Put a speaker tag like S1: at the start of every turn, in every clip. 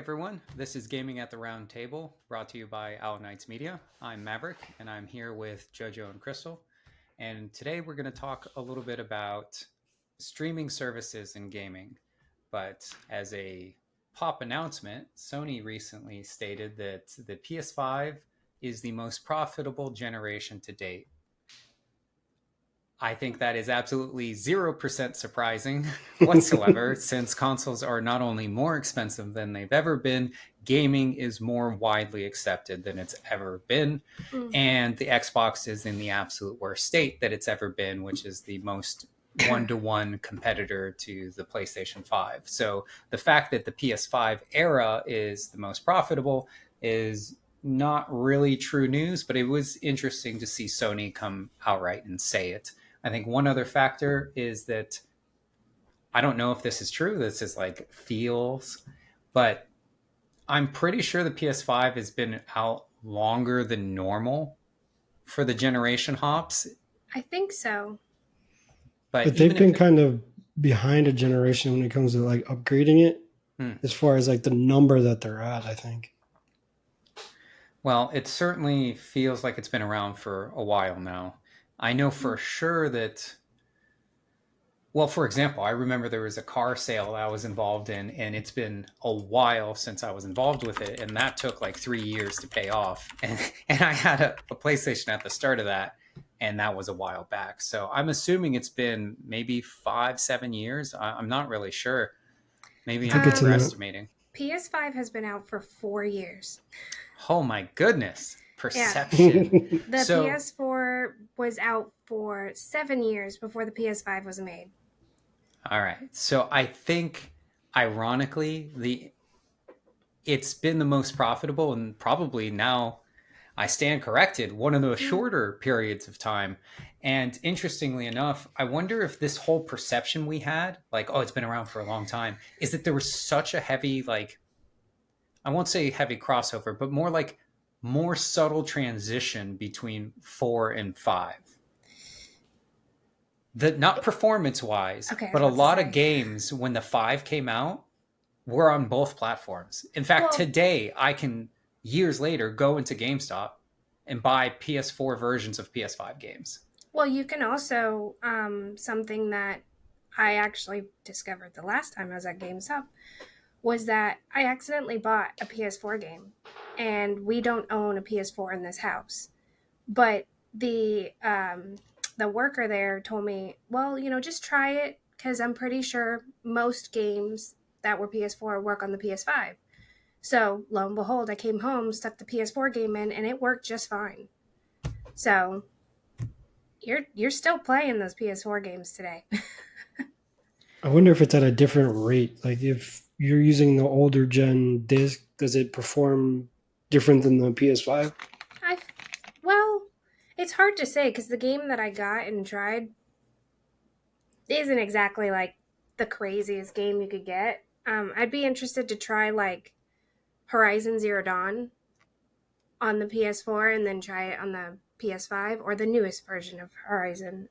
S1: everyone. This is Gaming at the Round Table, brought to you by Owl Knights Media. I'm Maverick, and I'm here with Jojo and Crystal. And today we're going to talk a little bit about streaming services and gaming. But as a pop announcement, Sony recently stated that the PS5 is the most profitable generation to date. I think that is absolutely 0% surprising whatsoever, since consoles are not only more expensive than they've ever been, gaming is more widely accepted than it's ever been, and the Xbox is in the absolute worst state that it's ever been, which is the most one-to-one competitor to the PlayStation 5. So the fact that the PS5 era is the most profitable is not really true news, but it was interesting to see Sony come outright and say it. I think one other factor is that I don't know if this is true. This is like feels, but I'm pretty sure the PS5 has been out longer than normal for the generation hops.
S2: I think so.
S1: But
S3: they've been kind of behind a generation when it comes to like upgrading it, as far as like the number that they're at, I think.
S1: Well, it certainly feels like it's been around for a while now. I know for sure that, well, for example, I remember there was a car sale I was involved in, and it's been a while since I was involved with it, and that took like 3 years to pay off. And I had a PlayStation at the start of that, and that was a while back. So I'm assuming it's been maybe 5-7 years. I'm not really sure. Maybe I'm overestimating.
S2: PS5 has been out for 4 years.
S1: Oh my goodness. Perception.
S2: Yeah. The PS4 was out for 7 years before the PS5 was made.
S1: All right. So I think, ironically, it's been the most profitable, and probably now I stand corrected, one of the shorter periods of time. And interestingly enough, I wonder if this whole perception we had, like, oh, it's been around for a long time, is that there was such a heavy, like, I won't say heavy crossover, but more subtle transition between 4 and 5. Not performance wise, but a lot of games when the 5 came out were on both platforms. In fact, today I can, years later, go into GameStop and buy PS4 versions of PS5 games.
S2: Well, you can also, something that I actually discovered the last time I was at GameStop was that I accidentally bought a PS4 game, and we don't own a PS4 in this house. But the worker there told me, well, just try it, because I'm pretty sure most games that were PS4 work on the PS5. So lo and behold, I came home, stuck the PS4 game in, and it worked just fine. So you're still playing those PS4 games today.
S3: I wonder if it's at a different rate. Like if you're using the older gen disc, does it perform different than the PS5?
S2: Well, it's hard to say, because the game that I got and tried isn't exactly like the craziest game you could get. I'd be interested to try like Horizon Zero Dawn on the PS4 and then try it on the PS5 or the newest version of Horizon.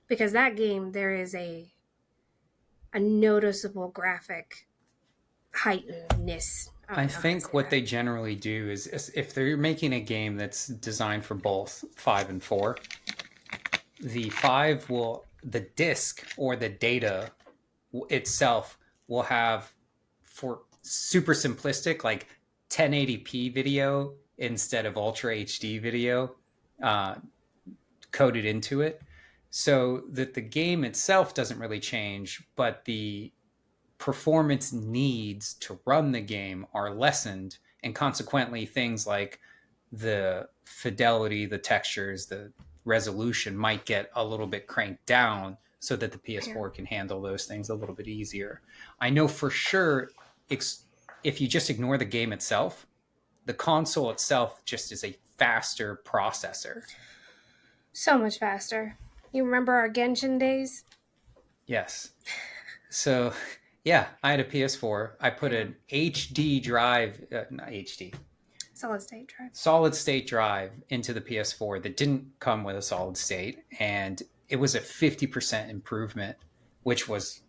S2: Because that game, there is a noticeable graphic heightenedness.
S1: I think what they generally do is if they're making a game that's designed for both 5 and 4, the 5 the disc or the data itself will have, for super simplistic, like 1080p video instead of Ultra HD video coded into it, so that the game itself doesn't really change, but the performance needs to run the game are lessened, and consequently things like the fidelity, the textures, the resolution might get a little bit cranked down so that the PS4 can handle those things a little bit easier. I know for sure if you just ignore the game itself, the console itself just is a faster processor.
S2: So much faster. You remember our Genshin days?
S1: Yes. So yeah, I had a PS4. I put an HD drive, not HD, solid state drive into the PS4 that didn't come with a solid state, and it was a 50% improvement, which was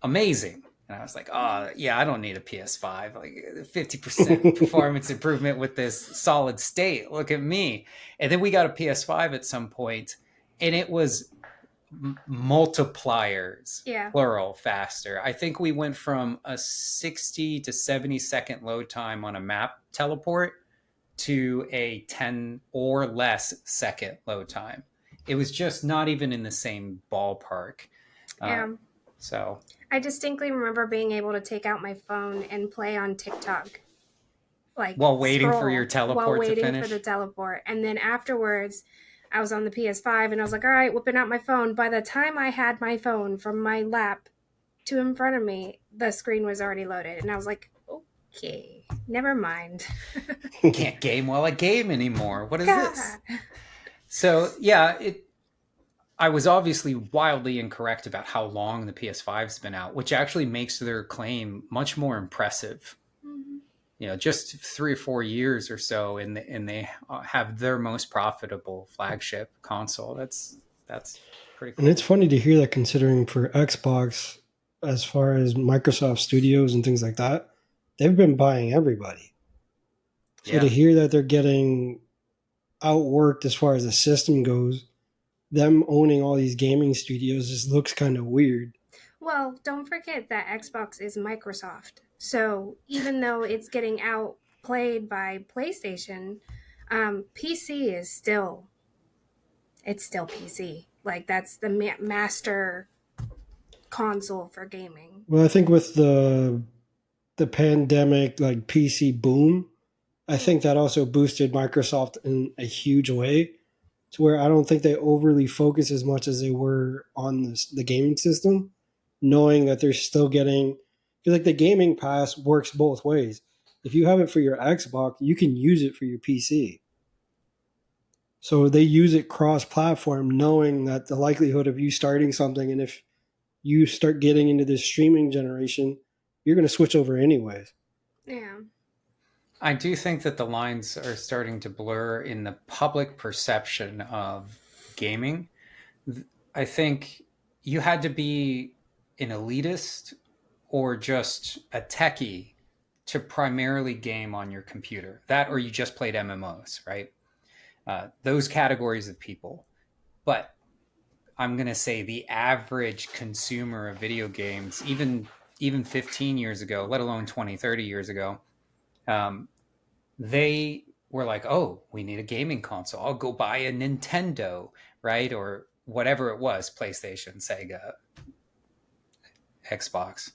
S1: amazing. And I was like, oh, yeah, I don't need a PS5. Like 50% performance improvement with this solid state. Look at me. And then we got a PS5 at some point, and it was multipliers,
S2: Yeah.
S1: plural, faster. I think we went from a 60 to 70-second load time on a map teleport to a 10 or less second load time. It was just not even in the same ballpark. Uh,
S2: Yeah.
S1: so
S2: I distinctly remember being able to take out my phone and play on TikTok, like
S1: while waiting for your
S2: scroll while
S1: teleport to
S2: waiting for the
S1: finish.
S2: teleport. And then afterwards, I was on the PS5 and I was like, all right, whipping out my phone. By the time I had my phone from my lap to in front of me, the screen was already loaded. And I was like, okay, never mind.
S1: Can't game while I game anymore. What is
S2: God.
S1: this? So yeah, I was obviously wildly incorrect about how long the PS5's been out, which actually makes their claim much more impressive.
S2: Mm-hmm.
S1: You know, just 3 or 4 years or so, and they have their most profitable flagship console. That's pretty
S3: And it's
S1: cool.
S3: funny to hear that considering for Xbox, as far as Microsoft Studios and things like that, they've been buying everybody. So to
S1: Yeah,
S3: hear that they're getting outworked as far as the system goes, them owning all these gaming studios just looks kind of weird.
S2: Well, don't forget that Xbox is Microsoft. So even though it's getting outplayed by PlayStation, PC is still it's still PC. Like that's the master console for gaming.
S3: Well, I think with the pandemic like PC boom, I think that also boosted Microsoft in a huge way to where I don't think they overly focus as much as they were on the gaming system, knowing that they're still getting because like the gaming pass works both ways. If you have it for your Xbox, you can use it for your PC. So they use it cross platform, knowing that the likelihood of you starting something and if you start getting into this streaming generation, you're going to switch over anyways.
S2: Yeah.
S1: I do think that the lines are starting to blur in the public perception of gaming. I think you had to be an elitist or just a techie to primarily game on your computer. That or you just played MMOs, right? Those categories of people. But I'm going to say the average consumer of video games, even 15 years ago, let alone 20, 30 years ago, um, they were like, oh, we need a gaming console. I'll go buy a Nintendo, right? Or whatever it was, PlayStation, Sega, Xbox.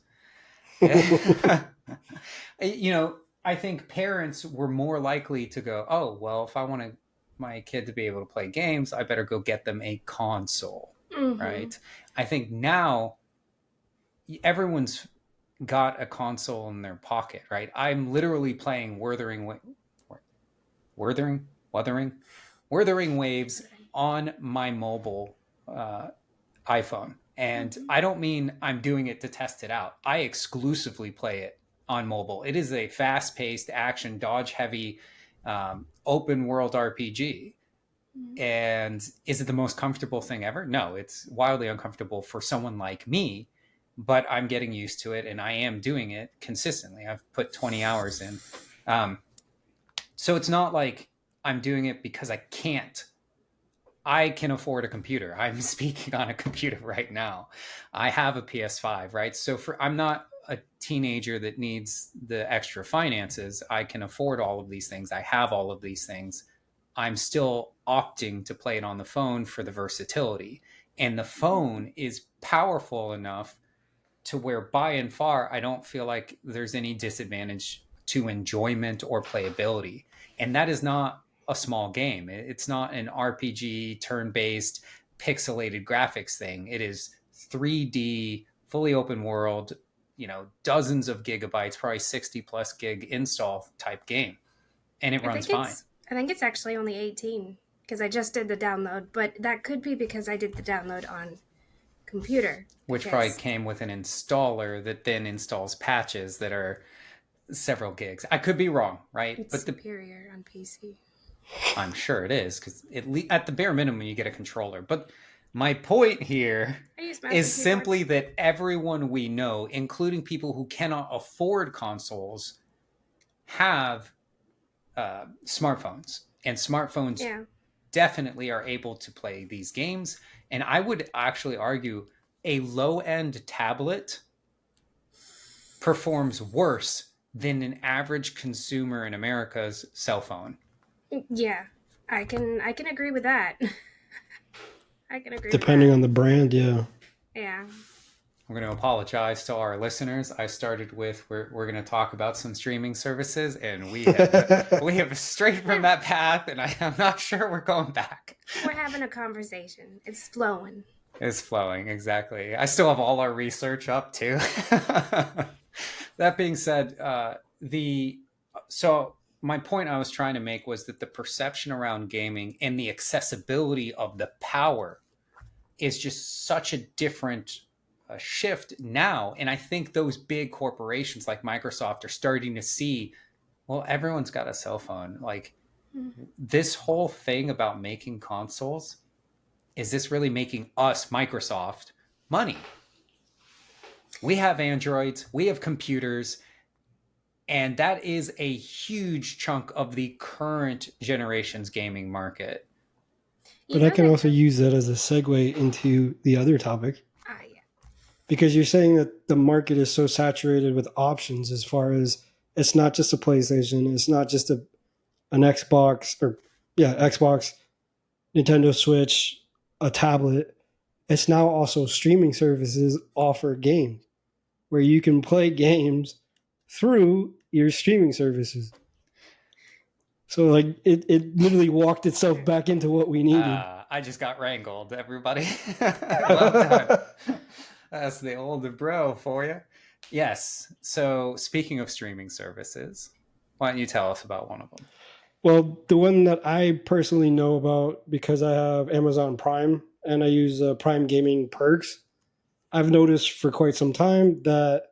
S1: You know, I think parents were more likely to go, oh, well, if I want my kid to be able to play games, I better go get them a console,
S2: Mm-hmm.
S1: right? I think now everyone's got a console in their pocket, right? I'm literally playing Wuthering, Wuthering, Wuthering Waves on my mobile uh, iPhone. And
S2: Mm-hmm.
S1: I don't mean I'm doing it to test it out. I exclusively play it on mobile. It is a fast paced, action, dodge heavy, open world RPG. And is it the most comfortable thing ever? No, it's wildly uncomfortable for someone like me, but I'm getting used to it and I am doing it consistently. I've put 20 hours in. Um, so it's not like I'm doing it because I can't. I can afford a computer. I'm speaking on a computer right now. I have a PS5, right? So I'm not a teenager that needs the extra finances. I can afford all of these things. I have all of these things. I'm still opting to play it on the phone for the versatility. And the phone is powerful enough to where by and far I don't feel like there's any disadvantage to enjoyment or playability. And that is not a small game. It's not an RPG turn-based pixelated graphics thing. It is 3D fully open world, you know, dozens of gigabytes, probably 60 plus gig install type game, and it
S2: I
S1: runs
S2: think
S1: fine.
S2: it's I think it's actually only 18 because I just did the download, but that could be because I did the download on computer
S1: Which probably
S2: because
S1: came with an installer that then installs patches that are several gigs. I could be wrong, right?
S2: it's
S1: But
S2: superior on PC.
S1: I'm sure it is because at the bare minimum you get a controller. But My point here
S2: I use mouse
S1: is
S2: and keyboard.
S1: simply that everyone we know, including people who cannot afford consoles, have smartphones. And smartphones
S2: Yeah.
S1: definitely are able to play these games. And I would actually argue a low end tablet performs worse than an average consumer in America's cell phone.
S2: Yeah. I can agree with that. I can agree with
S3: Depending
S2: that.
S3: on the brand, yeah.
S2: Yeah.
S1: I'm going to apologize to our listeners. I started with we're going to talk about some streaming services, and we have strayed from that path, and I'm not sure we're going back.
S2: We're having a conversation. It's flowing.
S1: It's flowing, exactly. I still have all our research up too. That being said, the so my point I was trying to make was that the perception around gaming and the accessibility of the power is just such a different shift now. And I think those big corporations like Microsoft are starting to see, well, everyone's got a cell phone. Like this whole thing about making consoles, is this really making us, Microsoft, money? We have Androids, we have computers, and that is a huge chunk of the current generation's gaming market.
S2: You
S3: But I
S2: know
S3: can
S2: that.
S3: also use that as a segue into the other topic
S2: Yeah.
S3: because you're saying that the market is so saturated with options as far as it's not just a PlayStation, it's not just an Xbox or Xbox, Nintendo Switch, a tablet. It's now also streaming services offer games where you can play games through your streaming services. So like it literally walked itself back into what we needed.
S1: I just got wrangled, everybody. Well done. That's the old bro for you. Yes. So, speaking of streaming services, why don't you tell us about one of them?
S3: Well, the one that I personally know about because I have Amazon Prime and I use Prime Gaming perks, I've noticed for quite some time that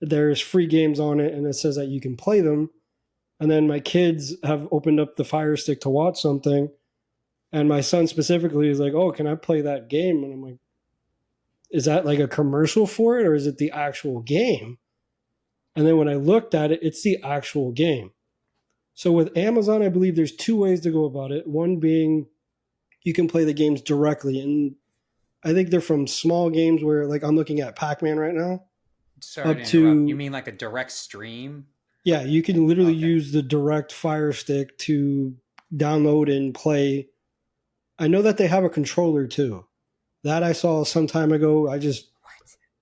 S3: there's free games on it and it says that you can play them. And then my kids have opened up the Fire Stick to watch something. And my son specifically is like, oh, can I play that game? And I'm like, is that like a commercial for it or is it the actual game? And then when I looked at it, it's the actual game. So with Amazon, I believe there's two ways to go about it. One being you can play the games directly. And I think they're from small games where, like, I'm looking at Pac Man right now,
S1: Sorry to
S3: up
S1: interrupt. You
S3: to,
S1: mean like a direct stream?
S3: yeah, you can literally
S1: Okay.
S3: use the direct Fire Stick to download and play. I know that they have a controller too. That I saw some time ago. I just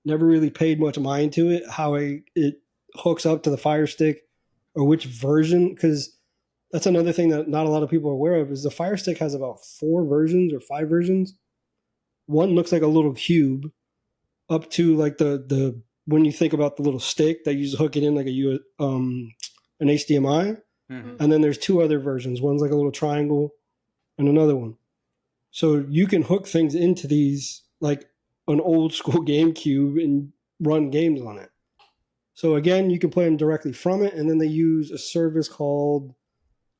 S3: never really paid much mind to it, how it hooks up to the Fire Stick or which version, because that's another thing that not a lot of people are aware of is the Fire Stick has about four versions or five versions. One looks like a little cube, up to like the when you think about the little stick that you just hook it in like an HDMI,
S1: Mm-hmm.
S3: and then there's two other versions. One's like a little triangle, and another one. So you can hook things into these like an old school GameCube and run games on it. So again, you can play them directly from it, and then they use a service called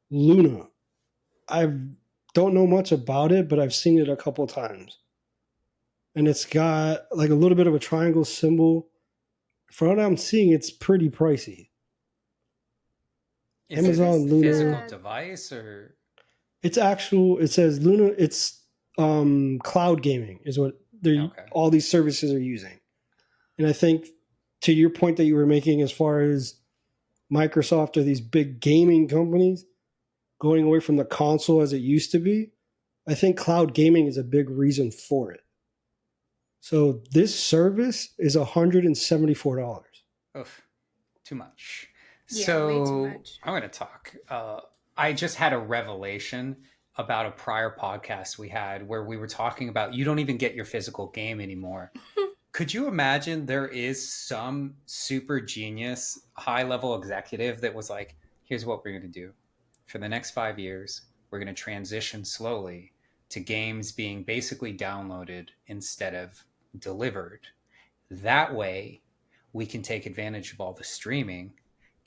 S3: Luna. I don't know much about it, but I've seen it a couple times, and it's got like a little bit of a triangle symbol. From what I'm seeing, it's pretty pricey.
S1: Is it
S2: Is
S1: a
S2: this
S3: Amazon
S1: physical
S3: Luna,
S2: the?
S1: device or?
S3: it's actual. It says Luna. It's cloud gaming is what they
S1: Okay.
S3: all these services are using. And I think to your point that you were making as far as Microsoft or these big gaming companies going away from the console as it used to be, I think cloud gaming is a big reason for it. So this service is $174.
S1: Oof, too much.
S2: Yeah, way too
S1: So
S2: much.
S1: I'm going to talk. I just had a revelation about a prior podcast we had where we were talking about you don't even get your physical game anymore. Could you imagine there is some super genius, high level executive that was like, here's what we're going to do. For the next 5 years, we're going to transition slowly to games being basically downloaded instead of delivered. That way, we can take advantage of all the streaming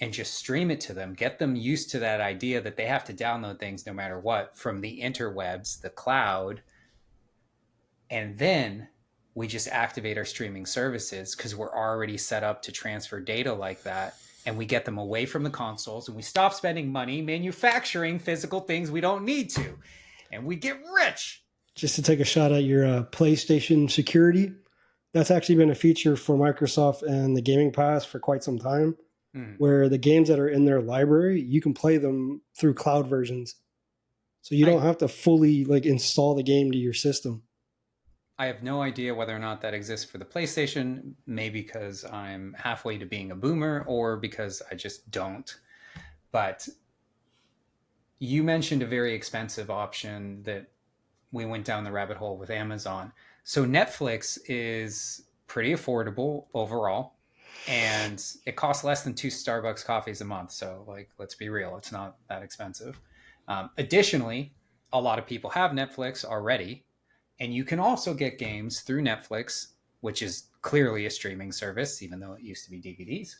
S1: and just stream it to them, get them used to that idea that they have to download things no matter what from the interwebs, the cloud, And then we just activate our streaming services because we're already set up to transfer data like that. And we get them away from the consoles and we stop spending money manufacturing physical things we don't need to. And we get rich.
S3: Just to take a shot at your PlayStation security, that's actually been a feature for Microsoft and the Gaming Pass for quite some time, where the games that are in their library, you can play them through cloud versions. So you don't have to fully like install the game to your system.
S1: I have no idea whether or not that exists for the PlayStation, maybe because I'm halfway to being a boomer or because I just don't. But you mentioned a very expensive option that we went down the rabbit hole with Amazon. So Netflix is pretty affordable overall, and it costs less than 2 Starbucks coffees a month. So, like, let's be real, it's not that expensive. Additionally, a lot of people have Netflix already, and you can also get games through Netflix, which is clearly a streaming service, even though it used to be DVDs.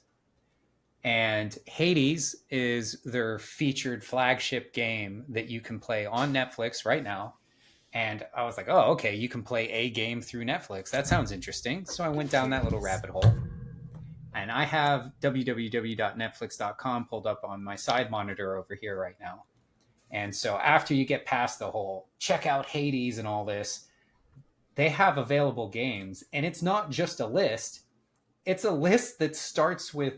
S1: And Hades is their featured flagship game that you can play on Netflix right now. And I was like, oh, okay, you can play a game through Netflix. That sounds interesting. So I went down that little rabbit hole. And I have www.netflix.com pulled up on my side monitor over here right now. And so after you get past the whole check out Hades and all this, they have available games. And it's not just a list, it's a list that starts with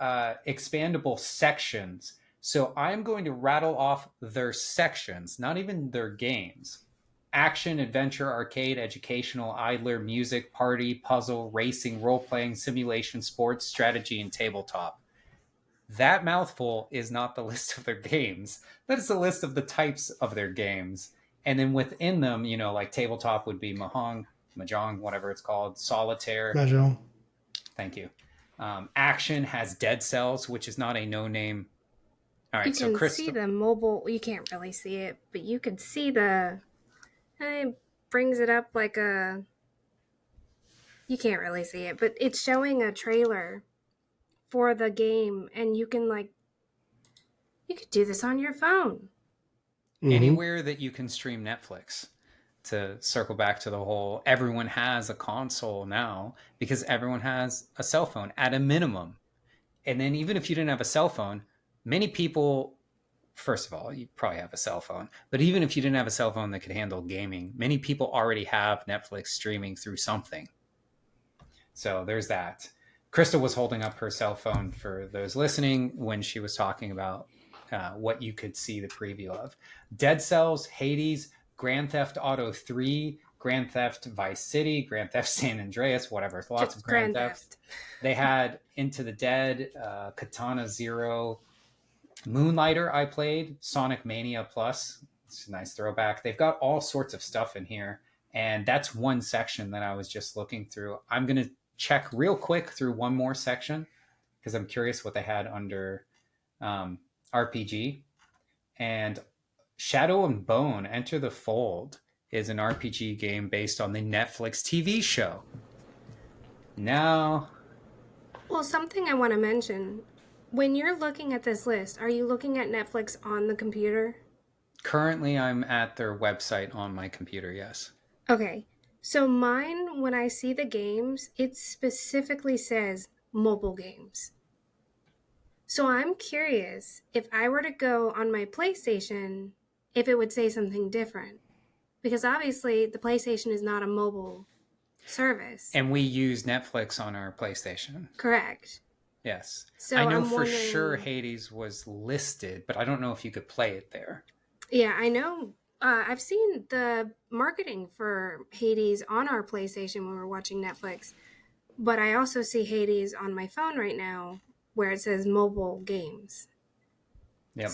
S1: expandable sections. So I'm going to rattle off their sections, not even their games. Action, adventure, arcade, educational, idler, music, party, puzzle, racing, role-playing, simulation, sports, strategy, and tabletop. That mouthful is not the list of their games. That is the list of the types of their games. And then within them, like tabletop would be Mahjong, whatever it's called, solitaire.
S3: Mahjong.
S1: Thank you. Action has Dead Cells, which is not a no-name. All right,
S2: you can see the mobile. You can't really see it, but you can see the. It brings it up like a. You can't really see it, but it's showing a trailer for the game, and you can you could do this on your phone.
S1: Anywhere that you can stream Netflix. To circle back to the whole, everyone has a console now because everyone has a cell phone at a minimum. And then even if you didn't have a cell phone, many people, first of all, you probably have a cell phone, but even if you didn't have a cell phone that could handle gaming, many people already have Netflix streaming through something. So there's that. Crystal was holding up her cell phone for those listening when she was talking about what you could see the preview of. Dead Cells, Hades, Grand Theft Auto 3, Grand Theft Vice City, Grand Theft San Andreas, whatever. Lots of Grand Theft. They had Into the Dead, Katana Zero, Moonlighter I played, Sonic Mania Plus. It's a nice throwback. They've got all sorts of stuff in here. And that's one section that I was just looking through. I'm going to check real quick through one more section because I'm curious what they had under RPG. And Shadow and Bone Enter the Fold is an RPG game based on the Netflix TV show. Now,
S2: well, something I want to mention. When you're looking at this list, are you looking at Netflix on the computer?
S1: Currently, I'm at their website on my computer, yes.
S2: Okay. So mine, when I see the games, it specifically says mobile games. So I'm curious if I were to go on my PlayStation, if it would say something different. Because obviously the PlayStation is not a mobile service.
S1: And we use Netflix on our PlayStation.
S2: Correct.
S1: Yes.
S2: So
S1: I know for sure Hades was listed, but I don't know if you could play it there.
S2: Yeah, I know. I've seen the marketing for Hades on our PlayStation when we're watching Netflix. But I also see Hades on my phone right now where it says mobile games.
S1: Yep.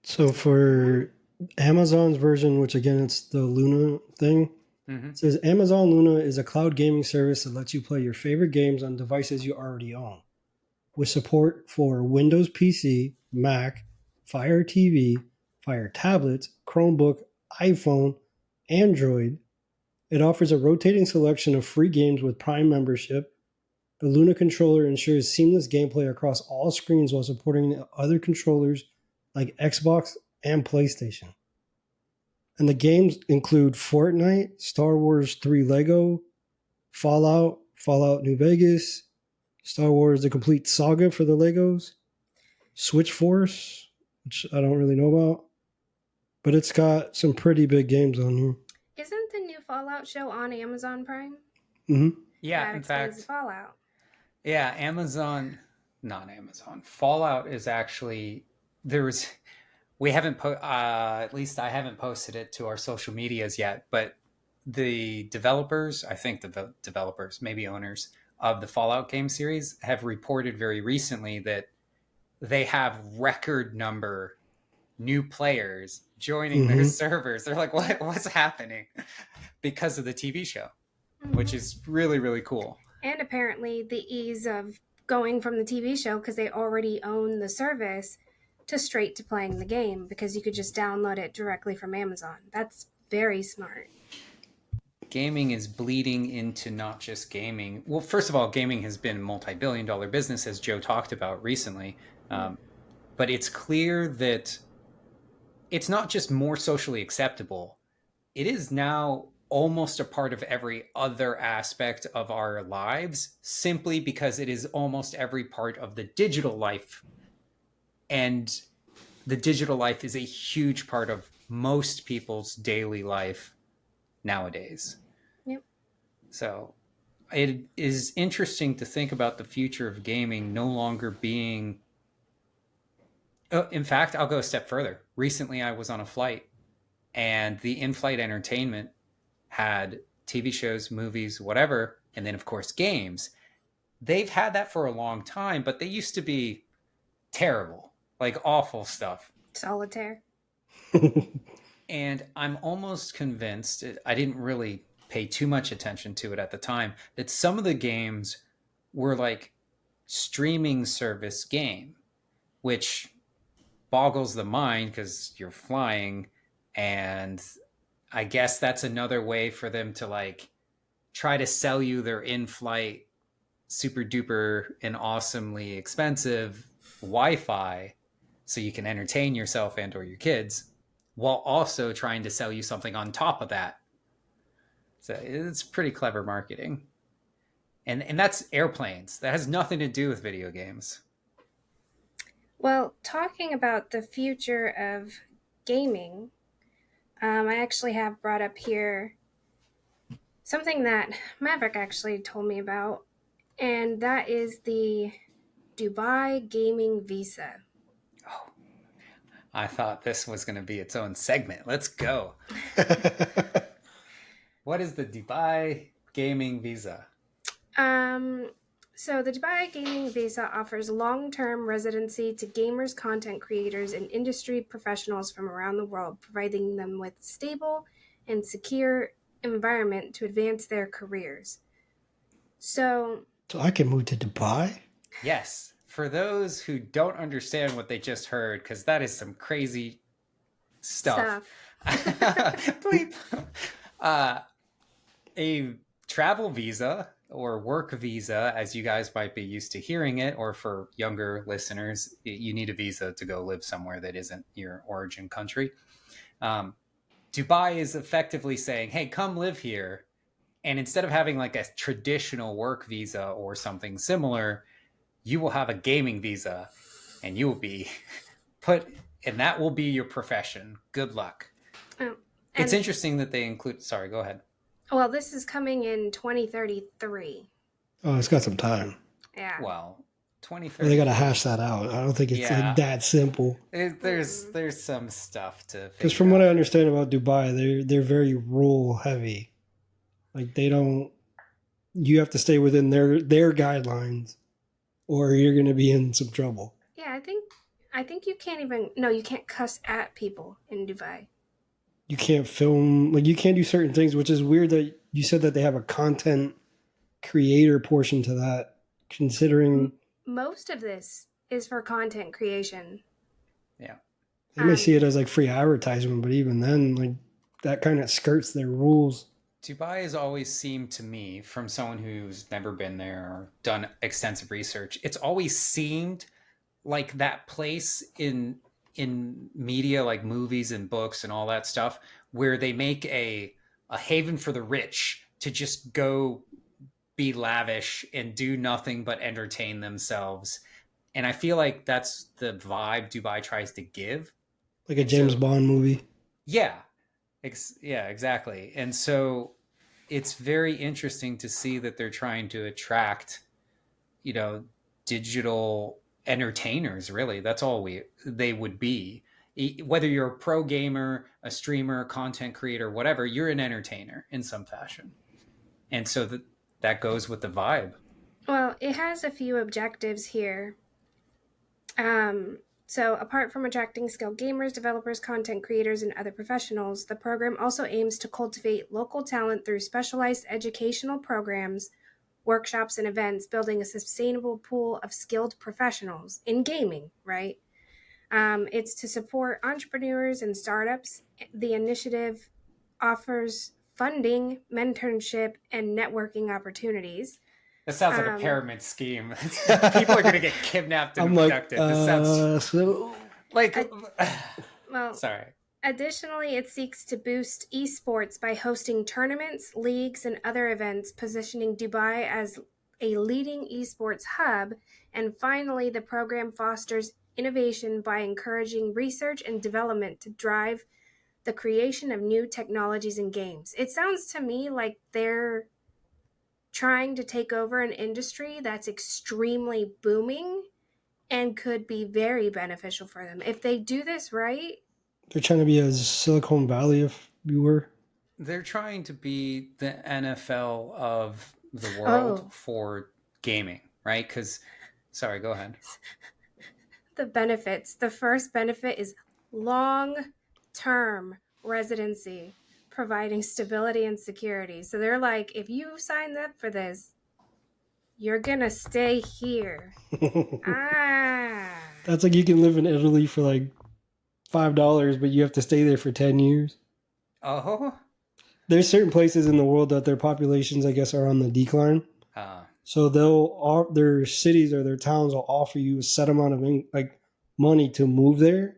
S3: So for Amazon's version, which again, it's the Luna thing, it says Amazon Luna is a cloud gaming service that lets you play your favorite games on devices you already own. With support for Windows PC, Mac, Fire TV, Fire tablets, Chromebook, iPhone, Android, it offers a rotating selection of free games with Prime membership. The Luna controller ensures seamless gameplay across all screens while supporting other controllers like Xbox and PlayStation. And the games include Fortnite, Star Wars 3 Lego, Fallout, Fallout New Vegas, Star Wars The Complete Saga for the Legos, Switch Force, which I don't really know about, but it's got some pretty big games on here.
S2: Isn't the new Fallout show on Amazon Prime?
S3: Hmm.
S1: Yeah,
S2: That
S1: in
S2: explains the
S1: fact,
S2: Fallout.
S1: yeah, not Amazon. Fallout is actually there was we haven't at least I haven't posted it to our social medias yet, but the developers, I think the developers, maybe owners of the Fallout game series have reported very recently that they have record number new players joining their
S3: Hmm.
S1: servers. They're like, what's happening? Because of the TV show, which
S2: Mm-hmm.
S1: is really, really cool.
S2: And apparently, the ease of going from the TV show, because they already own the service, to straight to playing the game because you could just download it directly from Amazon. That's very smart.
S1: Gaming is bleeding into not just gaming. Well, first of all, gaming has been a multi-billion-dollar business, as Joe talked about recently. But it's clear that it's not just more socially acceptable. It is now almost a part of every other aspect of our lives simply because it is almost every part of the digital life. And the digital life is a huge part of most people's daily life nowadays.
S2: Yep.
S1: So it is interesting to think about the future of gaming no longer being. In fact, I'll go a step further. Recently, I was on a flight, and the in flight entertainment had TV shows, movies, whatever, and then, of course, games. They've had that for a long time, but they used to be terrible, like awful stuff.
S2: Solitaire.
S1: And I'm almost convinced, I didn't really pay too much attention to it at the time, that some of the games were like streaming service game, which boggles the mind because you're flying. And I guess that's another way for them to like try to sell you their in-flight super duper and awesomely expensive Wi-Fi so you can entertain yourself and or your kids while also trying to sell you something on top of that. So it's pretty clever marketing. And that's airplanes. That has nothing to do with video games.
S2: Well, talking about the future of gaming, I actually have brought up here something that Maverick actually told me about, and that is the Dubai Gaming Visa.
S1: Oh, I thought this was going to be its own segment. Let's go. What is the Dubai Gaming Visa?
S2: Um, so the Dubai Gaming Visa offers long-term residency to gamers, content creators, and industry professionals from around the world, providing them with stable and secure environment to advance their careers. So
S3: I can move to Dubai?
S1: Yes. For those who don't understand what they just heard, because that is some crazy stuff. Bleep. A travel visa or work visa, as you guys might be used to hearing it, or for younger listeners, you need a visa to go live somewhere that isn't your origin country. Dubai is effectively saying, hey, come live here. And instead of having like a traditional work visa or something similar, you will have a gaming visa and you will be put, and that will be your profession. Good luck. It's interesting that they include, sorry, go ahead.
S2: Well, this is coming in 2033.
S3: Oh, it's got some time.
S2: Yeah.
S1: Well, 2030.
S3: Well, they got to hash that out. I don't think it's like that simple.
S1: There's some stuff to
S3: because from what I understand about Dubai, they're very rule heavy. Like they don't. You have to stay within their guidelines, or you're going to be in some trouble.
S2: Yeah, I think you can't even. No, you can't cuss at people in Dubai.
S3: You can't film, like you can't do certain things, which is weird that you said that they have a content creator portion to that, considering
S2: most of this is for content creation.
S1: Yeah.
S3: They may see it as like free advertisement, but even then, like that kind of skirts their rules.
S1: Dubai has always seemed to me, from someone who's never been there or done extensive research, it's always seemed like that place in media, like movies and books and all that stuff, where they make a haven for the rich to just go be lavish and do nothing but entertain themselves. And I feel like that's the vibe Dubai tries to give.
S3: Like a
S1: And
S3: James
S1: so,
S3: Bond movie.
S1: yeah, yeah, exactly. And so it's very interesting to see that they're trying to attract, you know, digital entertainers. Really, that's all they would be. Whether you're a pro gamer, a streamer, content creator, whatever, you're an entertainer in some fashion. And so that goes with the vibe.
S2: Well, it has a few objectives here. So, apart from attracting skilled gamers, developers, content creators, and other professionals, the program also aims to cultivate local talent through specialized educational programs, workshops, and events, building a sustainable pool of skilled professionals in gaming, right? It's to support entrepreneurs and startups. The initiative offers funding, mentorship, and networking opportunities.
S1: That sounds like a
S2: Um,
S1: pyramid scheme. People are going to get kidnapped and
S3: I'm like,
S1: abducted. This sounds
S3: so
S1: like.
S2: I, well,
S1: Sorry.
S2: Additionally, it seeks to boost esports by hosting tournaments, leagues, and other events, positioning Dubai as a leading esports hub. And finally, the program fosters innovation by encouraging research and development to drive the creation of new technologies and games. It sounds to me like they're trying to take over an industry that's extremely booming and could be very beneficial for them. If they do this right,
S3: they're trying to be a Silicon Valley, if you were.
S1: They're trying to be the NFL of the world
S2: oh,
S1: for gaming, right? Because, sorry, go ahead.
S2: the benefits. The first benefit is long term residency, providing stability and security. So they're like, if you signed up for this, you're going to stay here. Ah.
S3: That's like you can live in Italy for like $5, but you have to stay there for 10 years.
S1: Oh,
S3: There's certain places in the world that their populations, I guess, are on the decline.
S1: uh,
S3: So their cities or their towns will offer you a set amount of like money to move there,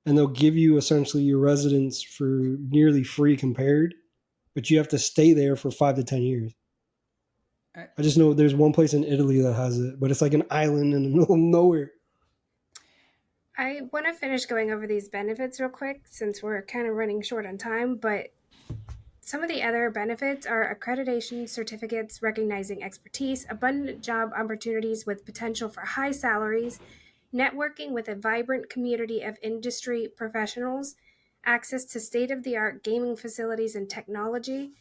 S3: and they'll give you essentially your residence for nearly free compared, but you have to stay there for 5 to 10 years.
S1: I,
S3: I just know there's one place in Italy that has it, but it's like an island in the middle of nowhere.
S2: I want to finish going over these benefits real quick since we're kind of running short on time, but some of the other benefits are accreditation certificates recognizing expertise, abundant job opportunities with potential for high salaries, networking with a vibrant community of industry professionals, access to state of the art gaming facilities and technology,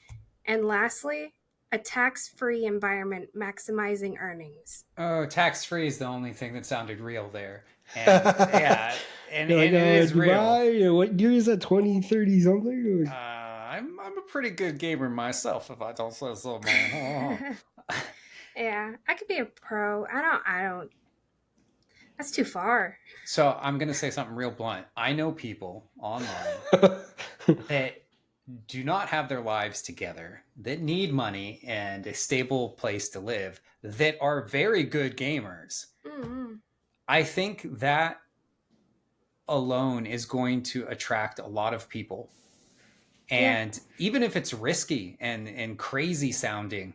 S2: and lastly, a tax free environment maximizing earnings.
S1: oh, tax free is the only thing that sounded real there. And yeah,
S3: You're like,
S1: and it is real.
S3: Dubai? What year is that? 2030 something?
S1: I'm a pretty good gamer myself, if I don't say so. Man.
S2: Yeah, I could be a pro. I don't. That's too far.
S1: So I'm gonna say something real blunt. I know people online that do not have their lives together, that need money and a stable place to live, that are very good gamers.
S2: Mm-hmm.
S1: I think that alone is going to attract a lot of people.
S2: Yeah,
S1: And even if it's risky and crazy sounding,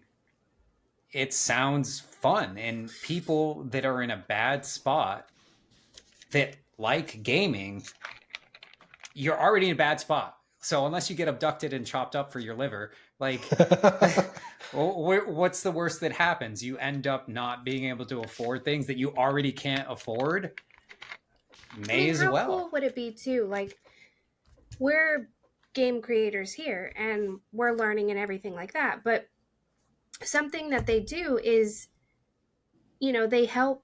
S1: it sounds fun. And people that are in a bad spot that like gaming, you're already in a bad spot. So unless you get abducted and chopped up for your liver, like, what's the worst that happens? You end up not being able to afford things that you already can't afford.
S2: I
S1: May
S2: mean,
S1: as
S2: how
S1: well.
S2: cool would it be too? Like, we're game creators here, and we're learning and everything like that. But something that they do is, they help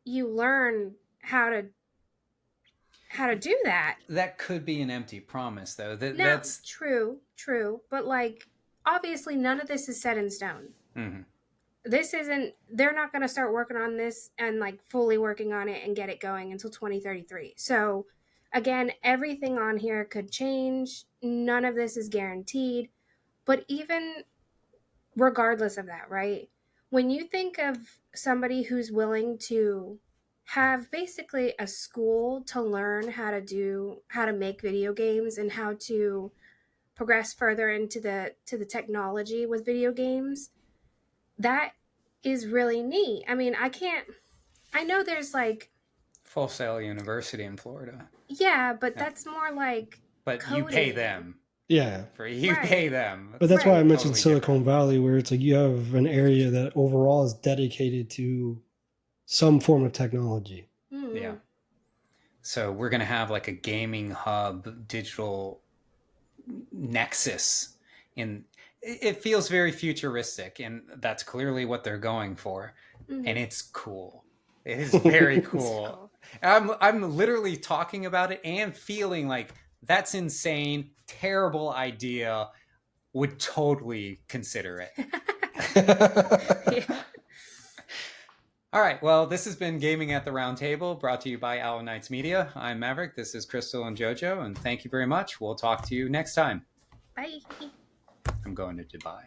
S2: you learn how to do that.
S1: That could be an empty promise, though.
S2: Now,
S1: That's.
S2: true, but like, obviously, none of this is set in stone.
S1: Mhm.
S2: This isn't. They're not going to start working on this and like fully working on it and get it going until 2033. So, again, everything on here could change. None of this is guaranteed. But even regardless of that, right? When you think of somebody who's willing to have basically a school to learn how to make video games and how to progress further into the technology with video games. That is really neat. I mean, I know there's like,
S1: Full Sail University in Florida.
S2: yeah, but
S1: Yeah.
S2: that's more like
S1: But you pay
S2: coding.
S1: them.
S3: Yeah.
S1: You pay them.
S3: But that's why I
S2: Right.
S3: mentioned
S1: Totally
S3: Silicon
S1: different.
S3: Valley, where it's like you have an area that overall is dedicated to some form of technology.
S2: Mm-hmm.
S1: Yeah. So we're going to have like a gaming hub, digital nexus. It feels very futuristic, and that's clearly what they're going for.
S2: Mm-hmm.
S1: And it's cool. It is very
S2: It's
S1: cool.
S2: cool.
S1: I'm literally talking about it and feeling like that's insane, terrible idea. Would totally consider it.
S2: Yeah.
S1: All right. Well, this has been Gaming at the Round Table, brought to you by Owl Knights Media. I'm Maverick. This is Crystal and JoJo, and thank you very much. We'll talk to you next time.
S2: Bye.
S1: I'm going to Dubai.